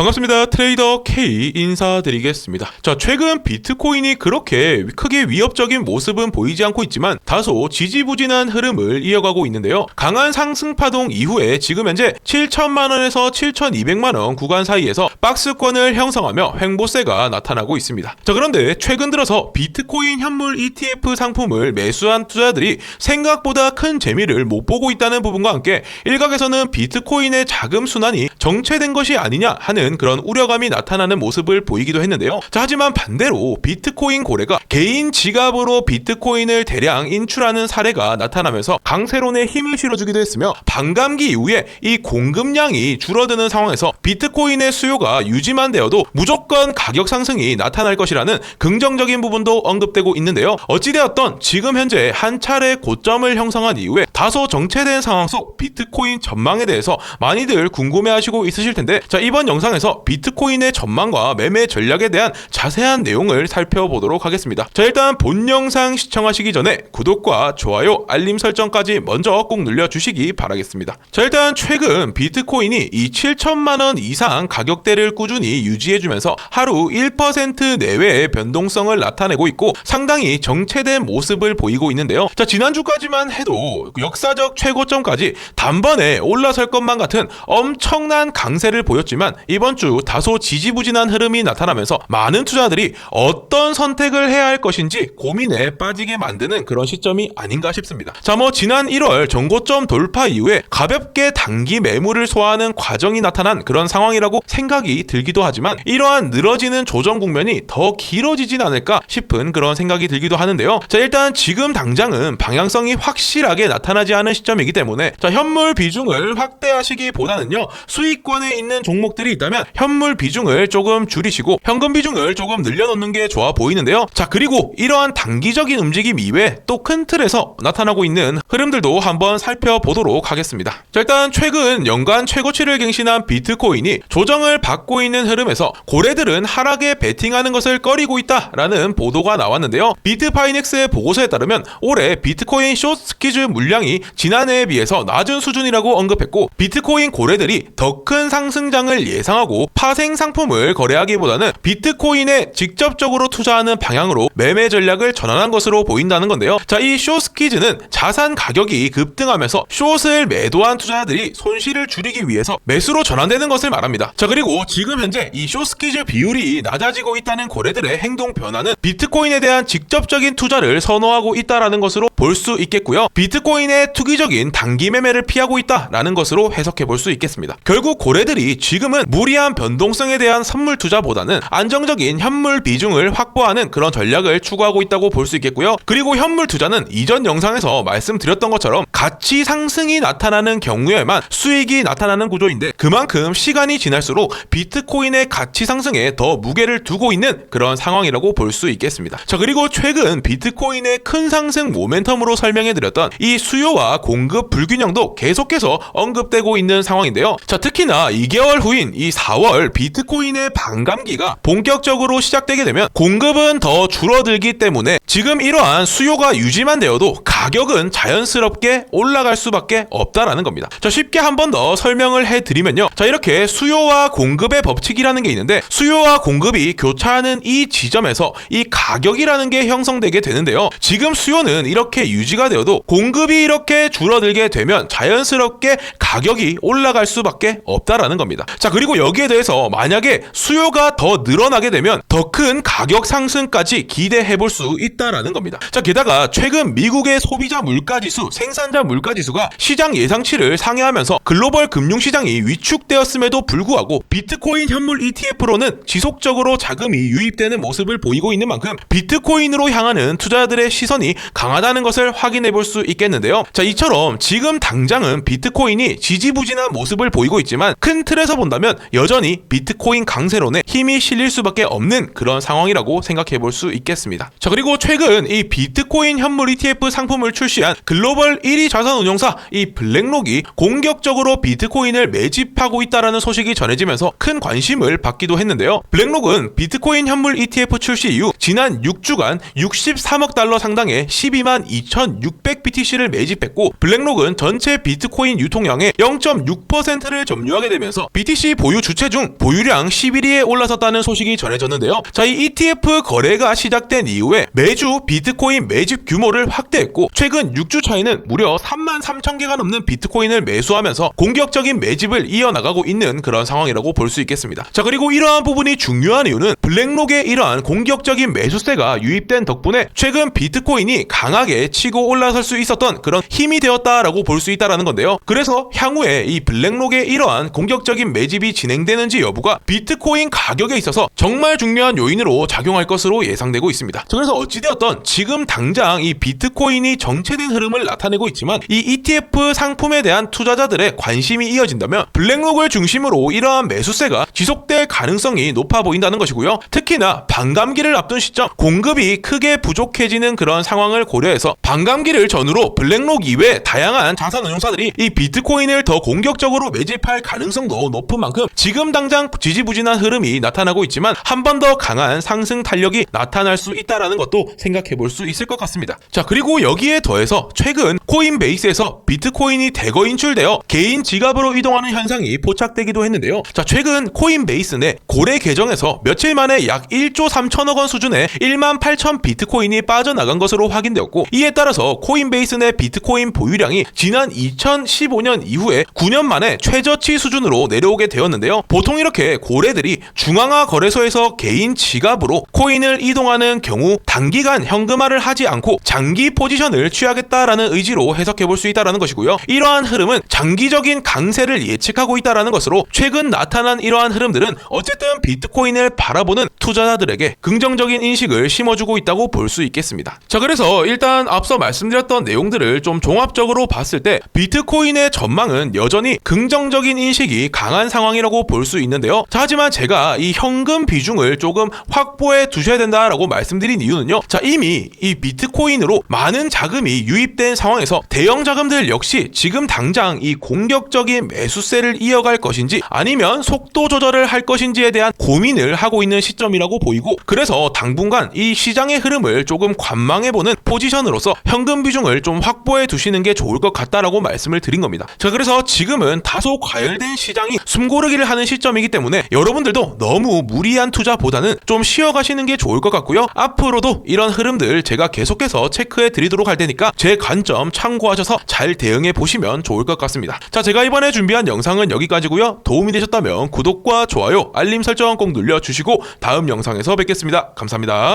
반갑습니다. 트레이더 K 인사드리겠습니다. 자, 최근 비트코인이 그렇게 크게 위협적인 모습은 보이지 않고 있지만 다소 지지부진한 흐름을 이어가고 있는데요. 강한 상승 파동 이후에 지금 현재 7천만원에서 7,200만원 구간 사이에서 박스권을 형성하며 횡보세가 나타나고 있습니다. 자, 그런데 최근 들어서 비트코인 현물 ETF 상품을 매수한 투자자들이 생각보다 큰 재미를 못 보고 있다는 부분과 함께 일각에서는 비트코인의 자금 순환이 정체된 것이 아니냐 하는 그런 우려감이 나타나는 모습을 보이기도 했는데요. 자, 하지만 반대로 비트코인 고래가 개인 지갑으로 비트코인을 대량 인출하는 사례가 나타나면서 강세론에 힘을 실어주기도 했으며 반감기 이후에 이 공급량이 줄어드는 상황에서 비트코인의 수요가 유지만 되어도 무조건 가격 상승이 나타날 것이라는 긍정적인 부분도 언급되고 있는데요. 어찌되었던 지금 현재 한 차례 고점을 형성한 이후에 다소 정체된 상황 속 비트코인 전망에 대해서 많이들 궁금해하시고 있으실 텐데, 자, 이번 영상에서 비트코인의 전망과 매매 전략에 대한 자세한 내용을 살펴보도록 하겠습니다. 자, 일단 본 영상 시청하시기 전에 구독과 좋아요, 알림 설정까지 먼저 꼭 눌러주시기 바라겠습니다. 자, 일단 최근 비트코인이 이 7천만원 이상 가격대를 꾸준히 유지해주면서 하루 1% 내외의 변동성을 나타내고 있고 상당히 정체된 모습을 보이고 있는데요. 자, 지난주까지만 해도 역사적 최고점까지 단번에 올라설 것만 같은 엄청난 강세를 보였지만 이번 주 다소 지지부진한 흐름이 나타나면서 많은 투자들이 어떤 선택을 해야 할 것인지 고민에 빠지게 만드는 그런 시점이 아닌가 싶습니다. 자, 지난 1월 전고점 돌파 이후에 가볍게 단기 매물을 소화하는 과정이 나타난 그런 상황이라고 생각이 들기도 하지만 이러한 늘어지는 조정 국면이 더 길어지진 않을까 싶은 그런 생각이 들기도 하는데요. 자, 일단 지금 당장은 방향성이 확실하게 나타나지 않은 시점이기 때문에 자, 현물 비중을 확대하시기보다는요, 수익권에 있는 종목들이 있다면 현물 비중을 조금 줄이시고 현금 비중을 조금 늘려놓는 게 좋아 보이는데요. 자, 그리고 이러한 단기적인 움직임 이외에 또 큰 틀에서 나타나고 있는 흐름들도 한번 살펴보도록 하겠습니다. 자, 일단 최근 연간 최고치를 갱신한 비트코인이 조정을 받고 있는 흐름에서 고래들은 하락에 베팅하는 것을 꺼리고 있다라는 보도가 나왔는데요. 비트파이넥스의 보고서에 따르면 올해 비트코인 숏 스퀴즈 물량이 지난해에 비해서 낮은 수준이라고 언급했고 비트코인 고래들이 더 큰 상승장을 예상하고 파생 상품을 거래하기보다는 비트코인에 직접적으로 투자하는 방향으로 매매 전략을 전환한 것으로 보인다는 건데요. 자, 이 숏스퀴즈는 자산 가격이 급등하면서 숏을 매도한 투자자들이 손실을 줄이기 위해서 매수로 전환되는 것을 말합니다. 자, 그리고 지금 현재 이 숏스퀴즈 비율이 낮아지고 있다는 고래들의 행동 변화는 비트코인에 대한 직접적인 투자를 선호하고 있다라는 것으로 볼 수 있겠고요. 비트코인의 투기적인 단기 매매를 피하고 있다라는 것으로 해석해 볼 수 있겠습니다. 결국 고래들이 지금은 무리한 변동성에 대한 선물 투자보다는 안정적인 현물 비중을 확보하는 그런 전략을 추구하고 있다고 볼 수 있겠고요. 그리고 현물 투자는 이전 영상에서 말씀드렸던 것처럼 가치 상승이 나타나는 경우에만 수익이 나타나는 구조인데 그만큼 시간이 지날수록 비트코인의 가치 상승에 더 무게를 두고 있는 그런 상황이라고 볼 수 있겠습니다. 자, 그리고 최근 비트코인의 큰 상승 모멘텀으로 설명해드렸던 이 수요와 공급 불균형도 계속해서 언급되고 있는 상황인데요. 자, 특히나 2개월 후인 이 4월 비트코인의 반감기가 본격적으로 시작되게 되면 공급은 더 줄어들기 때문에 지금 이러한 수요가 유지만 되어도 가격은 자연스럽게 올라갈 수밖에 없다라는 겁니다. 자, 쉽게 한 번 더 설명을 해드리면요. 자, 이렇게 수요와 공급의 법칙이라는 게 있는데 수요와 공급이 교차하는 이 지점에서 이 가격이라는 게 형성되게 되는데요. 지금 수요는 이렇게 유지가 되어도 공급이 이렇게 줄어들게 되면 자연스럽게 가격이 올라갈 수밖에 없다라는 겁니다. 자, 그리고 여기에 대해서 만약에 수요가 더 늘어나게 되면 더 큰 가격 상승까지 기대해 볼 수 있다라는 겁니다. 자, 게다가 최근 미국의 소비자 물가지수, 생산자 물가지수가 시장 예상치를 상회하면서 글로벌 금융시장이 위축되었음에도 불구하고 비트코인 현물 ETF로는 지속적으로 자금이 유입되는 모습을 보이고 있는 만큼 비트코인으로 향하는 투자자들의 시선이 강하다는 것을 확인해 볼 수 있겠는데요. 자, 이처럼 지금 당장은 비트코인이 지지부진한 모습을 보이고 있지만 큰 틀에서 본다면 여전히 비트코인 강세론에 힘이 실릴 수밖에 없는 그런 상황이라고 생각해 볼 수 있겠습니다. 자, 그리고 최근 이 비트코인 현물 ETF 상품을 출시한 글로벌 1위 자산운용사 이 블랙록이 공격적으로 비트코인을 매집하고 있다라는 소식이 전해지면서 큰 관심을 받기도 했는데요. 블랙록은 비트코인 현물 ETF 출시 이후 지난 6주간 63억 달러 상당의 12만 2,600 BTC를 매집했고 블랙록은 전체 비트코인 유통량의 0.6%를 점유하게 되면서 BTC 보유 주체 중 보유량 11위에 올라섰다는 소식이 전해졌는데요. 자, 이 ETF 거래가 시작된 이후에 매주 비트코인 매집 규모를 확대했고 최근 6주 차이는 무려 33,000개가 넘는 비트코인을 매수하면서 공격적인 매집을 이어나가고 있는 그런 상황이라고 볼 수 있겠습니다. 자, 그리고 이러한 부분이 중요한 이유는 블랙록의 이러한 공격적인 매수세가 유입된 덕분에 최근 비트코인이 강하게 치고 올라설 수 있었던 그런 힘이 되었다라고 볼 수 있다라는 건데요. 그래서 향후에 이 블랙록의 이러한 공격적인 매집이 진행되는지 여부가 비트코인 가격에 있어서 정말 중요한 요인으로 작용할 것으로 예상되고 있습니다. 자, 그래서 어찌되었던 지금 당장 이 비트코인이 정체된 흐름을 나타내고 있지만 이 ETF 상품에 대한 투자자들의 관심이 이어진다면 블랙록을 중심으로 이러한 매수세가 지속될 가능성이 높아 보인다는 것이고요. 특히나 반감기를 앞둔 시점 공급이 크게 부족해지는 그런 상황을 고려해서 반감기를 전후로 블랙록 이외 다양한 자산운용사들이 이 비트코인을 더 공격적으로 매집할 가능성도 높은 만큼 지금 당장 지지부진한 흐름이 나타나고 있지만 한 번 더 강한 상승 탄력이 나타날 수 있다는 것도 생각해 볼 수 있을 것 같습니다. 자, 그리고 여기에 더해서 최근 코인베이스에서 비트코인이 대거 인출되어 개인 지갑으로 이동하는 현상이 포착되기도 했는데요. 자, 최근 코인베이스 내 고래 계정에서 며칠 만에 약 1조 3천억 원 수준의 18,000 비트코인이 빠져나간 것으로 확인되었고 이에 따라서 코인베이스 내 비트코인 보유량이 지난 2015년 이후에 9년 만에 최저치 수준으로 내려오게 되었는데요. 보통 이렇게 고래들이 중앙화 거래소에서 개인 지갑으로 코인을 이동하는 경우 단기간 현금화를 하지 않고 장기 포지션을 취하겠다라는 의지로 해석해 볼 수 있다는 것이고요. 이러한 흐름은 장기적인 강세를 예측하고 있다는 것으로 최근 나타난 이러한 흐름들은 어쨌든 비트코인을 바라보는 투자자들에게 긍정적인 인식을 심어주고 있다고 볼 수 있겠습니다. 자, 그래서 일단 앞서 말씀드렸던 내용들을 좀 종합적으로 봤을 때 비트코인의 전망은 여전히 긍정적인 인식이 강한 상황이라고 볼 수 있는데요. 자, 하지만 제가 이 현금 비중을 조금 확보해 두셔야 된다라고 말씀드린 이유는요. 자, 이미 이 비트코인으로 많은 자금이 유입된 상황에서 대형 자금들 역시 지금 당장 이 공격적인 매수세를 이어갈 것인지 아니면 속도 조절을 할 것인지에 대한 고민을 하고 있는 시점이라고 보이고 그래서 당분간 이 시장의 흐름을 조금 관망해보는 포지션으로서 현금 비중을 좀 확보해 두시는 게 좋을 것 같다라고 말씀을 드린 겁니다. 자, 그래서 지금은 다소 과열된 시장이 숨고르기를 하는 시점이기 때문에 여러분들도 너무 무리한 투자보다는 좀 쉬어가시는 게 좋을 것 같고요. 앞으로도 이런 흐름들 제가 계속해서 체크해 드리도록 할 테니까 제 관점 참고하셔서 잘 대응해 보시면 좋을 것 같습니다. 자, 제가 이번에 준비한 영상은 여기까지고요. 도움이 되셨다면 구독과 좋아요, 알림 설정 꼭 눌러주시고 다음 영상에서 뵙겠습니다. 감사합니다.